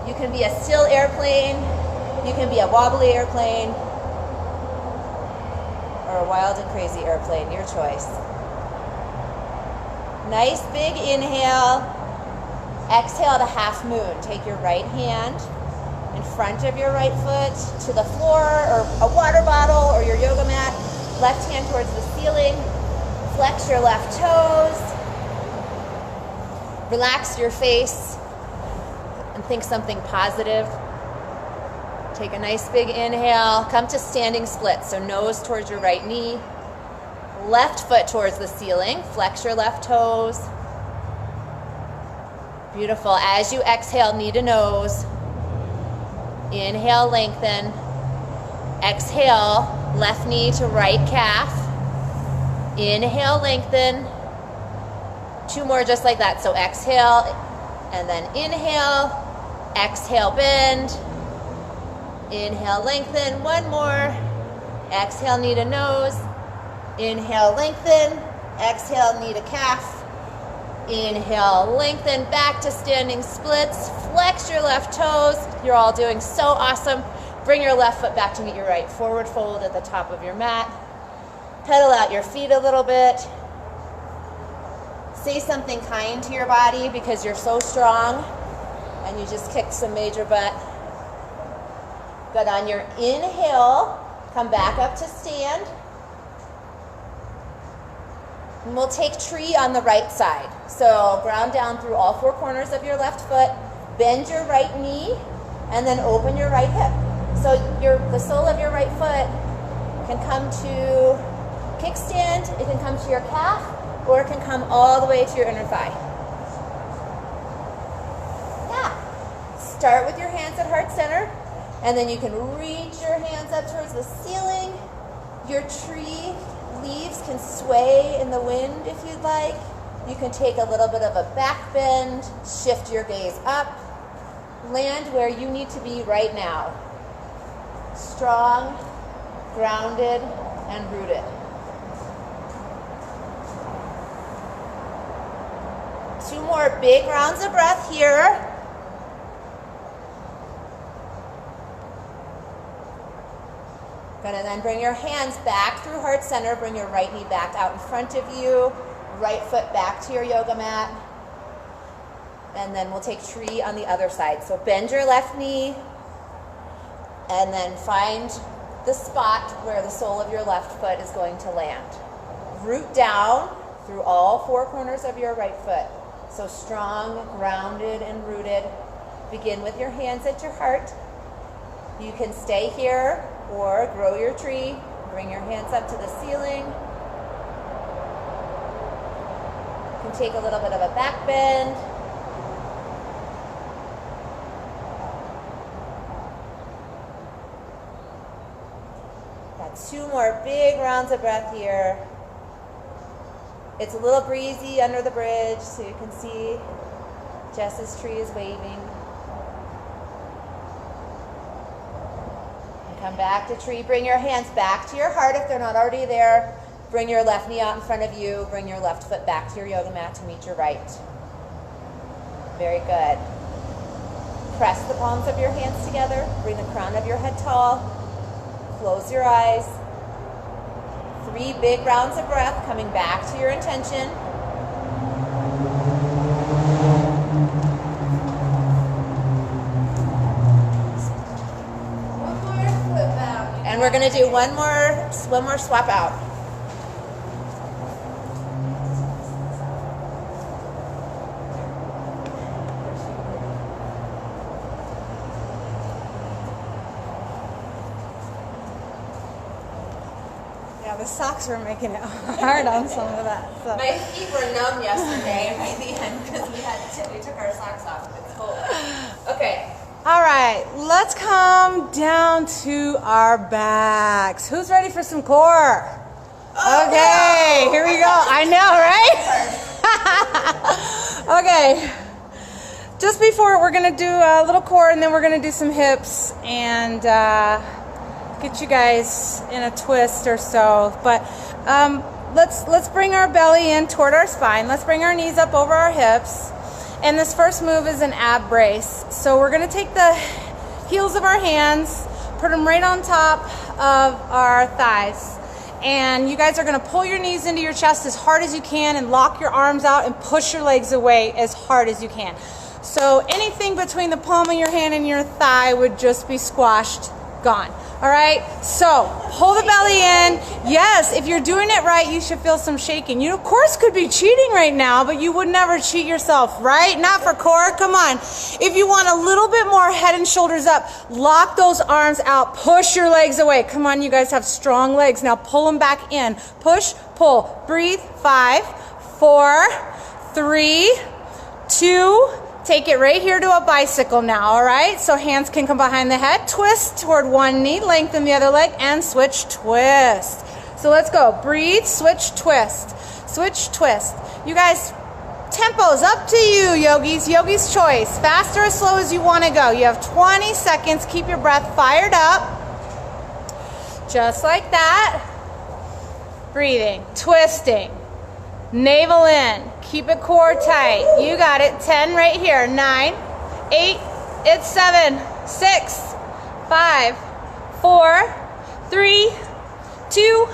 You can be a still airplane. You can be a wobbly airplane. Or a wild and crazy airplane, your choice. Nice big inhale. Exhale to half moon. Take your right hand in front of your right foot to the floor or a water bottle or your yoga mat. Left hand towards the ceiling. Flex your left toes. Relax your face and think something positive. Take a nice big inhale. Come to standing split, so nose towards your right knee. Left foot towards the ceiling. Flex your left toes. Beautiful. As you exhale, knee to nose. Inhale, lengthen. Exhale, left knee to right calf. Inhale, lengthen. Two more just like that. So exhale, and then inhale. Exhale, bend. Inhale, lengthen. One more. Exhale, knee to nose. Inhale, lengthen. Exhale, knee to calf. Inhale, lengthen. Back to standing splits. Flex your left toes. You're all doing so awesome. Bring your left foot back to meet your right. Forward fold at the top of your mat. Pedal out your feet a little bit. Say something kind to your body because you're so strong and you just kicked some major butt. Good. On your inhale, come back up to stand. And we'll take tree on the right side. So ground down through all four corners of your left foot. Bend your right knee and then open your right hip. So the sole of your right foot can come to kickstand, it can come to your calf, or it can come all the way to your inner thigh. Yeah. Start with your hands at heart center. And then you can reach your hands up towards the ceiling. Your tree leaves can sway in the wind if you'd like. You can take a little bit of a back bend, shift your gaze up, land where you need to be right now. Strong, grounded, and rooted. Two more big rounds of breath here. Good, and then bring your hands back through heart center. Bring your right knee back out in front of you. Right foot back to your yoga mat. And then we'll take tree on the other side. So bend your left knee. And then find the spot where the sole of your left foot is going to land. Root down through all four corners of your right foot. So strong, grounded, and rooted. Begin with your hands at your heart. You can stay here or grow your tree. Bring your hands up to the ceiling. You can take a little bit of a back bend. Got two more big rounds of breath here. It's a little breezy under the bridge, so you can see Jess's tree is waving. Come back to tree. Bring your hands back to your heart if they're not already there. Bring your left knee out in front of you. Bring your left foot back to your yoga mat to meet your right. Very good. Press the palms of your hands together. Bring the crown of your head tall. Close your eyes. 3 big rounds of breath, coming back to your intention. One more flip out. And we're going to do one more swap out. Yeah, the socks were making it hard on some of that. So. My feet were numb yesterday by the end because we took our socks off. It's cold. Okay. All right, let's come down to our backs. Who's ready for some core? Okay, here we go. I know, right? Okay. Just before, we're going to do a little core, and then we're going to do some hips and get you guys in a twist or so. But let's bring our belly in toward our spine. Let's bring our knees up over our hips. And this first move is an ab brace. So we're going to take the heels of our hands, put them right on top of our thighs. And you guys are going to pull your knees into your chest as hard as you can and lock your arms out and push your legs away as hard as you can. So anything between the palm of your hand and your thigh would just be squashed, gone. All right, so hold the belly in. Yes, if you're doing it right, you should feel some shaking. You, of course, could be cheating right now, but you would never cheat yourself, right? Not for core, come on. If you want a little bit more head and shoulders up, lock those arms out, push your legs away. Come on, you guys have strong legs. Now pull them back in. Push, pull, breathe. 5, 4, 3, 2, take it right here to a bicycle now, all right? So hands can come behind the head, twist toward one knee, lengthen the other leg, and switch, twist. So let's go. Breathe, switch, twist. Switch, twist. You guys, tempo's up to you, yogis. Yogi's choice. Fast or as slow as you want to go. You have 20 seconds. Keep your breath fired up. Just like that. Breathing, twisting. Navel in. Keep it core tight. You got it. 10 right here. 9, 8, it's 7, 6, 5, 4, 3, 2,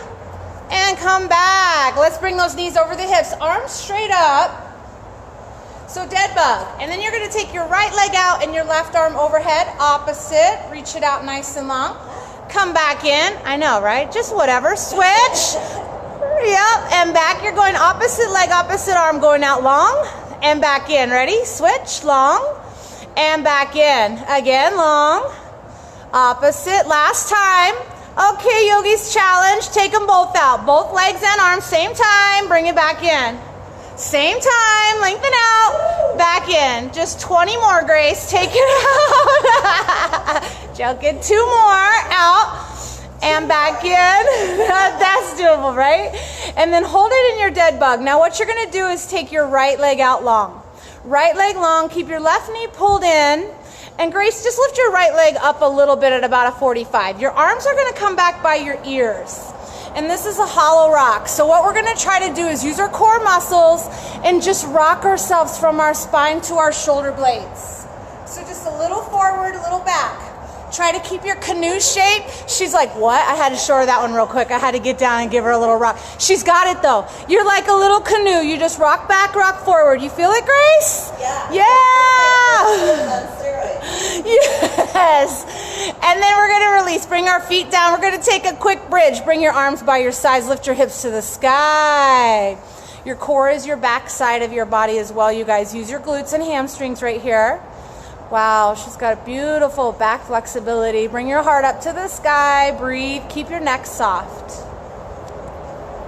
and come back. Let's bring those knees over the hips. Arms straight up. So dead bug. And then you're going to take your right leg out and your left arm overhead. Opposite. Reach it out nice and long. Come back in. I know, right? Just whatever. Switch. Yep, and back. You're going opposite leg, opposite arm going out long, and back in. Ready? Switch, long, and back in. Again, long, opposite. Last time. Okay, yogis, challenge. Take them both out. Both legs and arms, same time. Bring it back in. Same time. Lengthen out. Back in. Just 20 more, Grace. Take it out. Joking. 2 more. Out. And back in. That's doable, right? And then hold it in your dead bug. Now what you're going to do is take your right leg out long. Right leg long. Keep your left knee pulled in. And Grace, just lift your right leg up a little bit at about a 45. Your arms are going to come back by your ears. And this is a hollow rock. So what we're going to try to do is use our core muscles and just rock ourselves from our spine to our shoulder blades. So just a little forward, a little back. Try to keep your canoe shape. She's like, what? I had to show her that one real quick. I had to get down and give her a little rock. She's got it though. You're like a little canoe. You just rock back, rock forward. You feel it, Grace? Yeah. Yes. And then we're going to release. Bring our feet down. We're going to take a quick bridge. Bring your arms by your sides. Lift your hips to the sky. Your core is your back side of your body as well, you guys. Use your glutes and hamstrings right here. Wow, she's got beautiful back flexibility. Bring your heart up to the sky. Breathe. Keep your neck soft.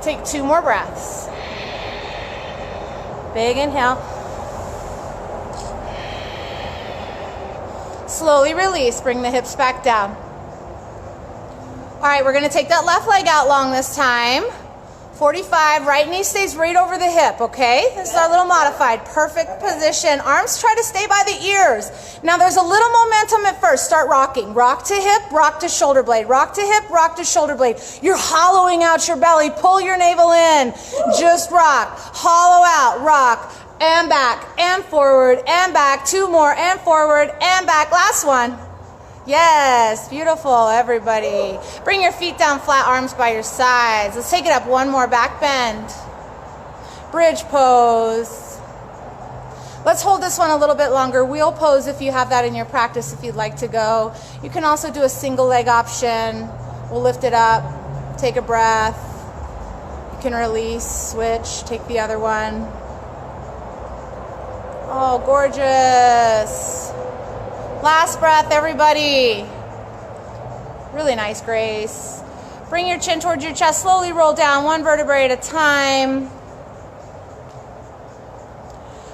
Take 2 more breaths. Big inhale. Slowly release. Bring the hips back down. All right, we're going to take that left leg out long this time. 45, right knee stays right over the hip, okay? This is our little modified. Perfect position. Arms try to stay by the ears. Now there's a little momentum at first. Start rocking. Rock to hip, rock to shoulder blade. Rock to hip, rock to shoulder blade. You're hollowing out your belly. Pull your navel in. Just rock. Hollow out. Rock. and back, and forward, and back. 2 more, and forward, and back. Last one. Yes, beautiful, everybody. Bring your feet down flat, arms by your sides. Let's take it up. 1 more, back bend. Bridge pose. Let's hold this one a little bit longer. Wheel pose if you have that in your practice if you'd like to go. You can also do a single leg option. We'll lift it up, take a breath. You can release, switch, take the other one. Oh, gorgeous. Last breath, everybody. Really nice, Grace. Bring your chin towards your chest. Slowly roll down 1 vertebrae at a time.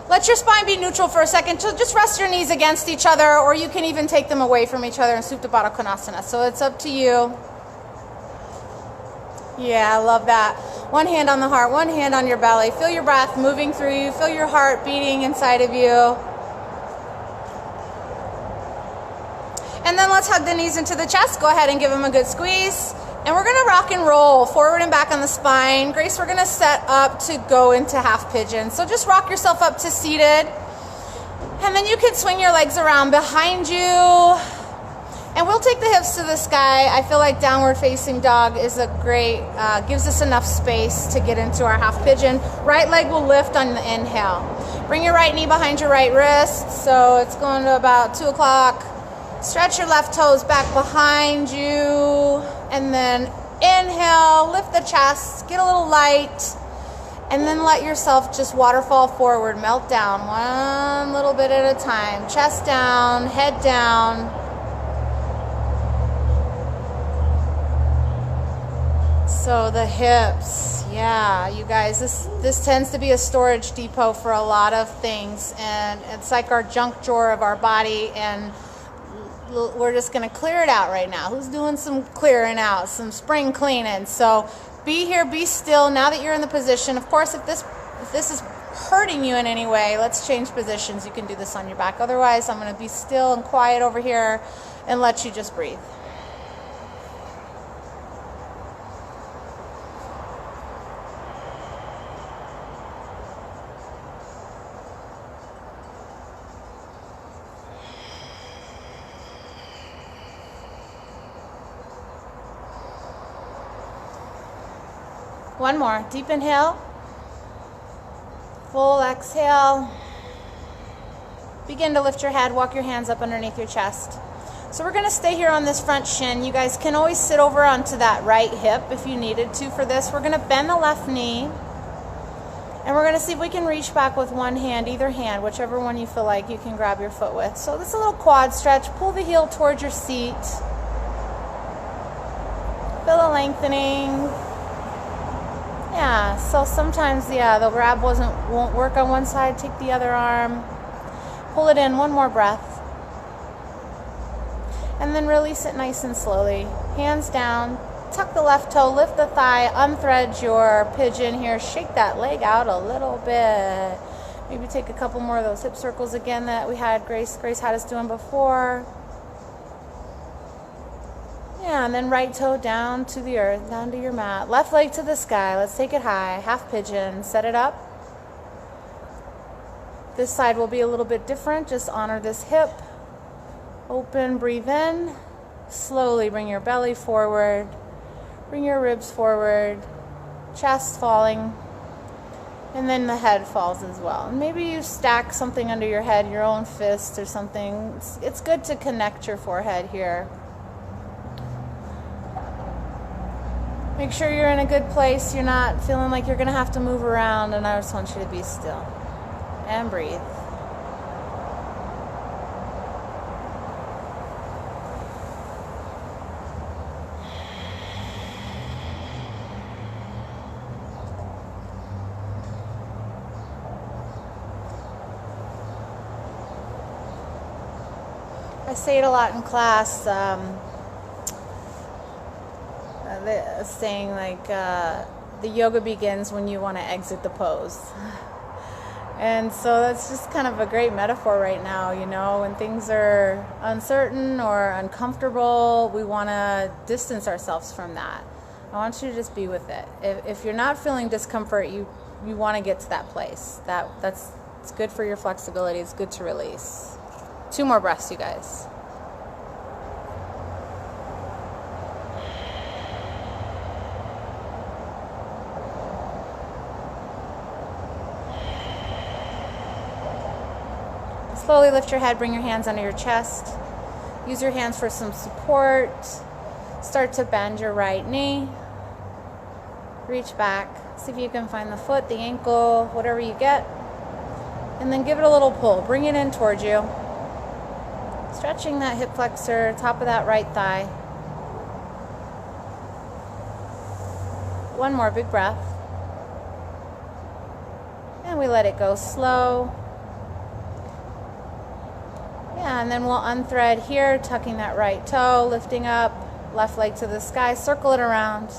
Let your spine be neutral for a second. Just rest your knees against each other, or you can even take them away from each other in Supta Baddha Konasana. So it's up to you. Yeah, I love that. 1 hand on the heart, 1 hand on your belly. Feel your breath moving through you. Feel your heart beating inside of you. And then let's hug the knees into the chest. Go ahead and give them a good squeeze. And we're gonna rock and roll forward and back on the spine. Grace, we're gonna set up to go into half pigeon. So just rock yourself up to seated. And then you can swing your legs around behind you. And we'll take the hips to the sky. I feel like downward facing dog is a great, gives us enough space to get into our half pigeon. Right leg will lift on the inhale. Bring your right knee behind your right wrist. So it's going to about 2 o'clock. Stretch your left toes back behind you, and then inhale, lift the chest, get a little light, and then let yourself just waterfall forward, melt down 1 little bit at a time. Chest down, head down. So the hips, yeah, you guys, this tends to be a storage depot for a lot of things, and it's like our junk drawer of our body, and we're just going to clear it out right now. Who's doing some clearing out, some spring cleaning? So be here, be still. Now that you're in the position, of course, if this is hurting you in any way, let's change positions. You can do this on your back. Otherwise, I'm going to be still and quiet over here and let you just breathe. One more. Deep inhale. Full exhale. Begin to lift your head. Walk your hands up underneath your chest. So we're going to stay here on this front shin. You guys can always sit over onto that right hip if you needed to for this. We're going to bend the left knee. And we're going to see if we can reach back with 1 hand, either hand, whichever one you feel like you can grab your foot with. So this is a little quad stretch. Pull the heel towards your seat. Feel a lengthening. Yeah, so sometimes, the grab won't work on one side. Take the other arm. Pull it in. 1 more breath. And then release it nice and slowly. Hands down. Tuck the left toe. Lift the thigh. Unthread your pigeon here. Shake that leg out a little bit. Maybe take a couple more of those hip circles again that we had. Grace had us doing before. Yeah, and then right toe down to the earth, down to your mat. Left leg to the sky. Let's take it high. Half pigeon. Set it up. This side will be a little bit different. Just honor this hip. Open, breathe in. Slowly bring your belly forward. Bring your ribs forward. Chest falling. And then the head falls as well. Maybe you stack something under your head, your own fist or something. It's good to connect your forehead here. Make sure you're in a good place. You're not feeling like you're going to have to move around, and I just want you to be still and breathe. I say it a lot in class. Saying like the yoga begins when you want to exit the pose. And so that's just kind of a great metaphor right now, when things are uncertain or uncomfortable, we want to distance ourselves from that. I want you to just be with it. If you're not feeling discomfort, you want to get to that place. That's It's good for your flexibility. It's good to release. 2 more breaths, you guys. Slowly lift your head, bring your hands under your chest. Use your hands for some support. Start to bend your right knee. Reach back. See if you can find the foot, the ankle, whatever you get. And then give it a little pull. Bring it in towards you. Stretching that hip flexor, top of that right thigh. One more big breath. And we let it go slow. Yeah, and then we'll unthread here, tucking that right toe, lifting up, left leg to the sky, circle it around.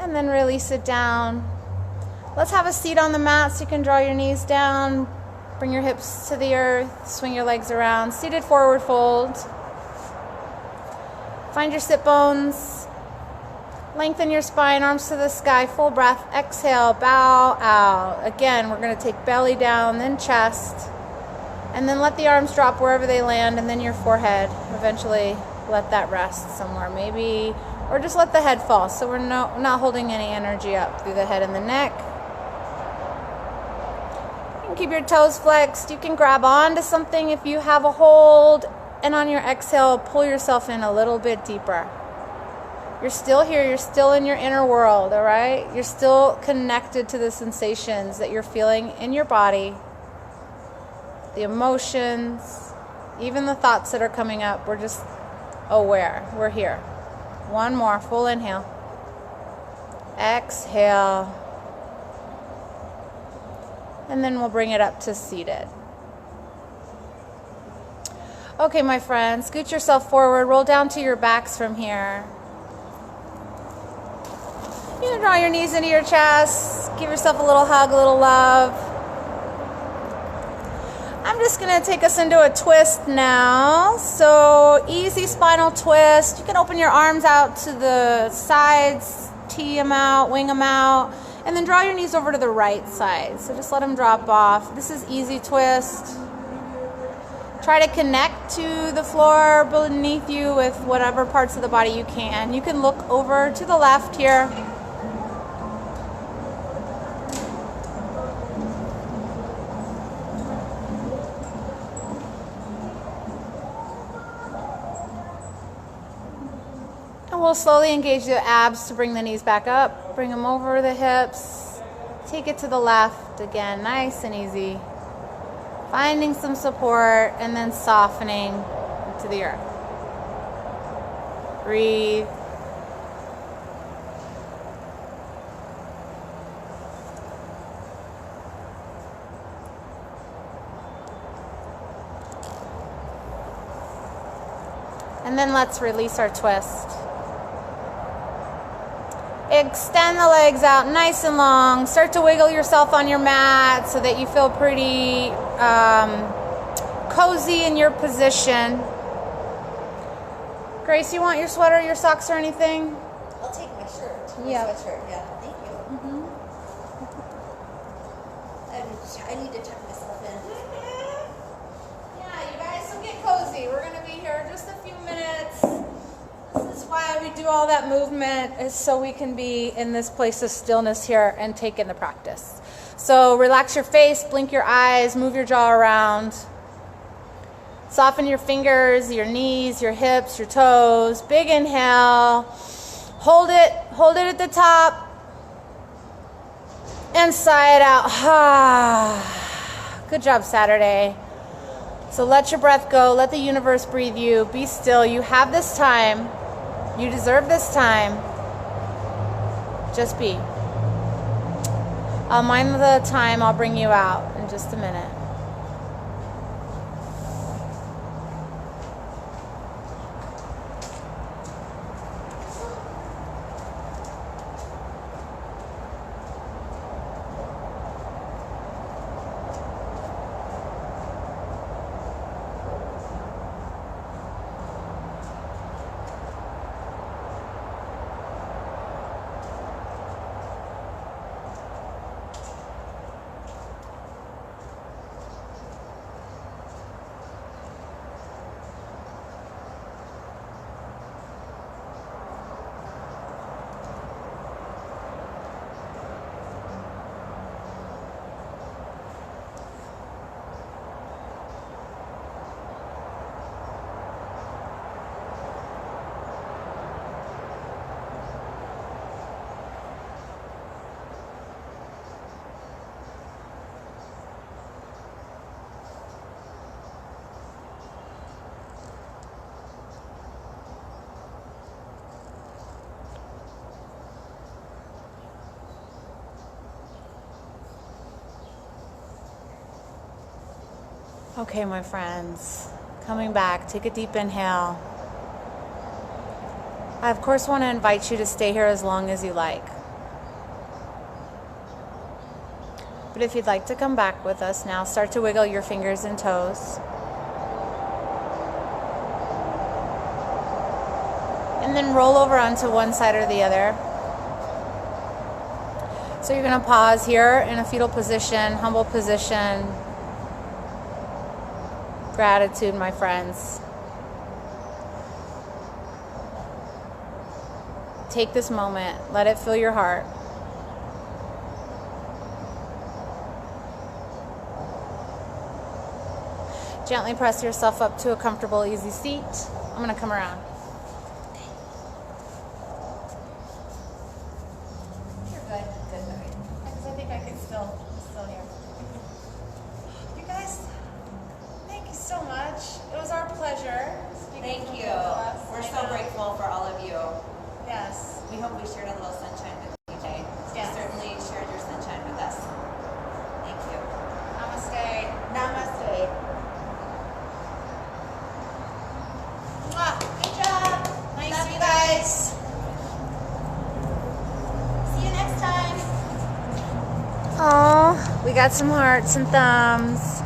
And then release it down. Let's have a seat on the mat so you can draw your knees down, bring your hips to the earth, swing your legs around, seated forward fold. Find your sit bones. Lengthen your spine, arms to the sky, full breath. Exhale, bow out. Again, we're going to take belly down, then chest. And then let the arms drop wherever they land, and then your forehead. Eventually, let that rest somewhere. Maybe, or just let the head fall. So we're not holding any energy up through the head and the neck. You can keep your toes flexed. You can grab onto something if you have a hold. And on your exhale, pull yourself in a little bit deeper. You're still here. You're still in your inner world, all right? You're still connected to the sensations that you're feeling in your body, the emotions, even the thoughts that are coming up. We're just aware. We're here. One more. Full inhale. Exhale. And then we'll bring it up to seated. Okay, my friends, scoot yourself forward. Roll down to your backs from here. You can draw your knees into your chest. Give yourself a little hug, a little love. I'm just going to take us into a twist now. So easy spinal twist. You can open your arms out to the sides, tee them out, wing them out, and then draw your knees over to the right side. So just let them drop off. This is easy twist. Try to connect to the floor beneath you with whatever parts of the body you can. You can look over to the left here. And we'll slowly engage the abs to bring the knees back up. Bring them over the hips. Take it to the left. Again, nice and easy. Finding some support and then softening to the earth. Breathe. And then let's release our twist. Extend the legs out nice and long. Start to wiggle yourself on your mat so that you feel pretty cozy in your position. Grace, you want your sweater, your socks, or anything? I'll take my shirt. Yeah. My sweatshirt, yeah. Thank you. I need to tuck myself in. Yeah, you guys, so get cozy. We're going to be here just a few minutes. This is why we do all that movement, is so we can be in this place of stillness here and take in the practice. So relax your face, blink your eyes, move your jaw around. Soften your fingers, your knees, your hips, your toes. Big inhale. Hold it at the top. And sigh it out. Good job, Saturday. So let your breath go. Let the universe breathe you. Be still. You have this time. You deserve this time. Just be. I'll mind the time. I'll bring you out in just a minute. Okay, my friends, coming back, take a deep inhale. I, of course, want to invite you to stay here as long as you like. But if you'd like to come back with us now, start to wiggle your fingers and toes. And then roll over onto one side or the other. So you're going to pause here in a fetal position, humble position. Gratitude, my friends. Take this moment. Let it fill your heart. Gently press yourself up to a comfortable, easy seat. I'm going to come around. You're good. Good. Because I think I can still hear. You guys, thank you so much. It was our pleasure. Thank you. We're so grateful for all of you. Yes. We hope we shared a little sunshine with you today. Yes. You certainly shared your sunshine with us. Thank you. Namaste. Namaste. Mwah. Good job. Nice Love to you meet guys. See you next time. Oh, we got some hearts and thumbs.